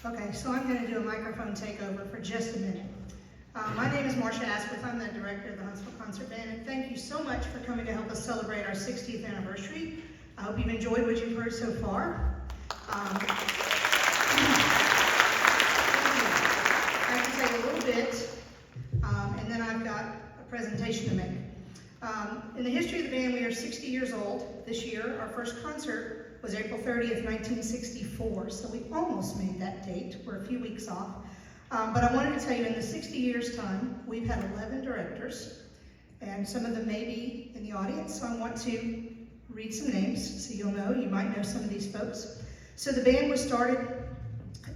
Okay, so I'm going to do a microphone takeover for just a minute. My name is Marcia Asquith. I'm the director of the Huntsville Concert Band, and thank you so much for coming to help us celebrate our 60th anniversary. I hope you've enjoyed what you've heard so far. I have to say a little bit, and then I've got a presentation to make. In the history of the band, we are 60 years old this year. Our first concert was April 30th, 1964, so we almost made that date. We're a few weeks off. But I wanted to tell you, in the 60 years' time, we've had 11 directors, and some of them may be in the audience, so I want to read some names so you'll know. You might know some of these folks. So the band was started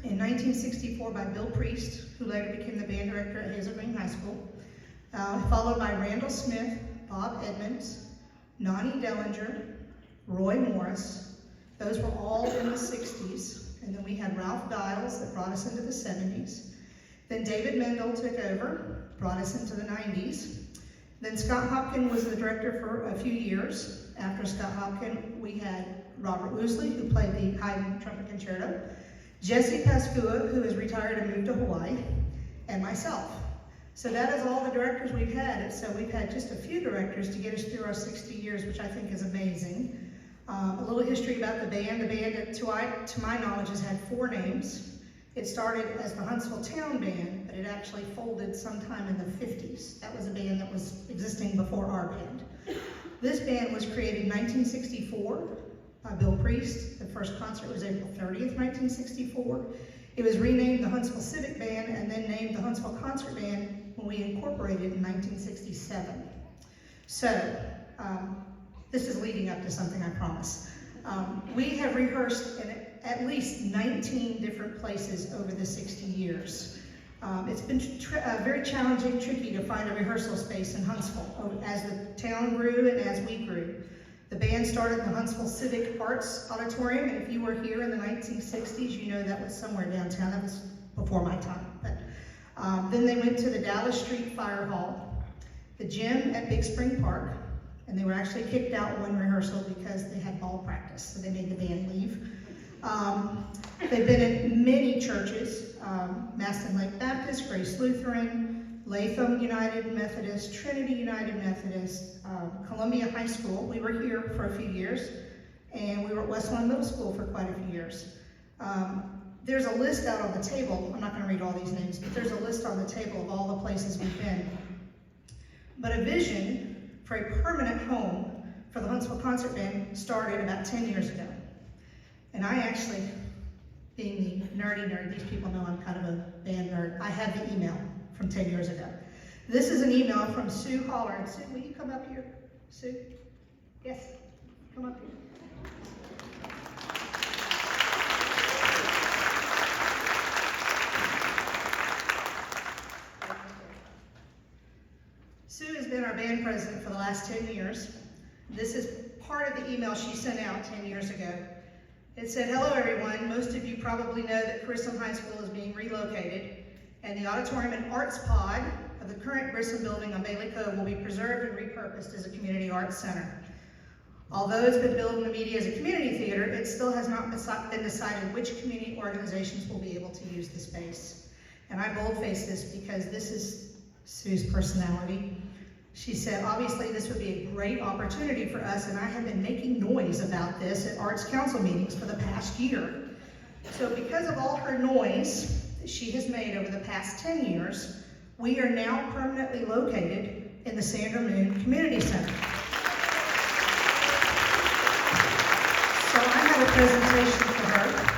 in 1964 by Bill Priest, who later became the band director at Hazelgreen High School, followed by Randall Smith, Bob Edmonds, Nonnie Dellinger, Roy Morris. Those were all in the 60s. And then we had Ralph Giles that brought us into the 70s. Then David Mendel took over, brought us into the 90s. Then Scott Hopkin was the director for a few years. After Scott Hopkin, we had Robert Woosley, who played the Haydn trumpet concerto, Jesse Pascua, who is retired and moved to Hawaii, and myself. So that is all the directors we've had. And so we've had just a few directors to get us through our 60 years, which I think is amazing. A little history about the band. The band, to my knowledge, has had 4 names. It started as the Huntsville Town Band, but it actually folded sometime in the 50s. That was a band that was existing before our band. This band was created in 1964 by Bill Priest. The first concert was April 30th, 1964. It was renamed the Huntsville Civic Band and then named the Huntsville Concert Band when we incorporated in 1967. So, this is leading up to something, I promise. We have rehearsed in at least 19 different places over the 60 years. It's been very challenging, tricky to find a rehearsal space in Huntsville as the town grew and as we grew. The band started in the Huntsville Civic Arts Auditorium, and if you were here in the 1960s, you know that was somewhere downtown. That was before my time. But, then they went to the Dallas Street Fire Hall, the gym at Big Spring Park, and they were actually kicked out one rehearsal because they had ball practice, so they made the band leave. They've been in many churches, Maston Lake Baptist, Grace Lutheran, Latham United Methodist, Trinity United Methodist, Columbia High School. We were here for a few years, and we were at Westlawn Middle School for quite a few years. There's a list out on the table. I'm not going to read all these names, but there's a list on the table of all the places we've been. But a vision for a permanent home for the Huntsville Concert Band started about 10 years ago. And I actually, being the nerdy nerd, these people know I'm kind of a band nerd, I have the email from 10 years ago. This is an email from Sue Holleran. Sue, will you come up here? Sue? Yes, come up here. Sue has been our band president for the last 10 years. This is part of the email she sent out 10 years ago. It said, "Hello everyone, most of you probably know that Grissom High School is being relocated, and the auditorium and arts pod of the current Grissom building on Bailey Cove will be preserved and repurposed as a community arts center. Although it's been billed in the media as a community theater, it still has not been decided which community organizations will be able to use the space." And I boldface this because this is Sue's personality. She said, "Obviously this would be a great opportunity for us, and I have been making noise about this at Arts Council meetings for the past year." So because of all her noise that she has made over the past 10 years, we are now permanently located in the Sandra Moon Community Center. So I have a presentation for her.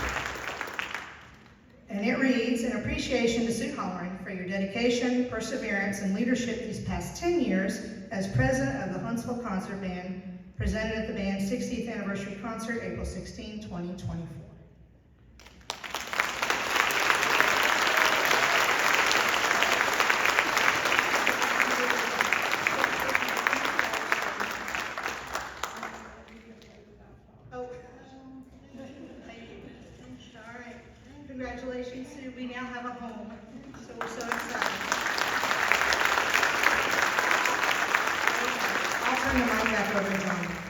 And it reads, "In appreciation to Sue Holleran for your dedication, perseverance, and leadership these past 10 years as president of the Huntsville Concert Band, presented at the band's 60th anniversary concert, April 16, 2024. Congratulations, Sue. We now have a home, so we're so excited. I'll turn the mic back over to John.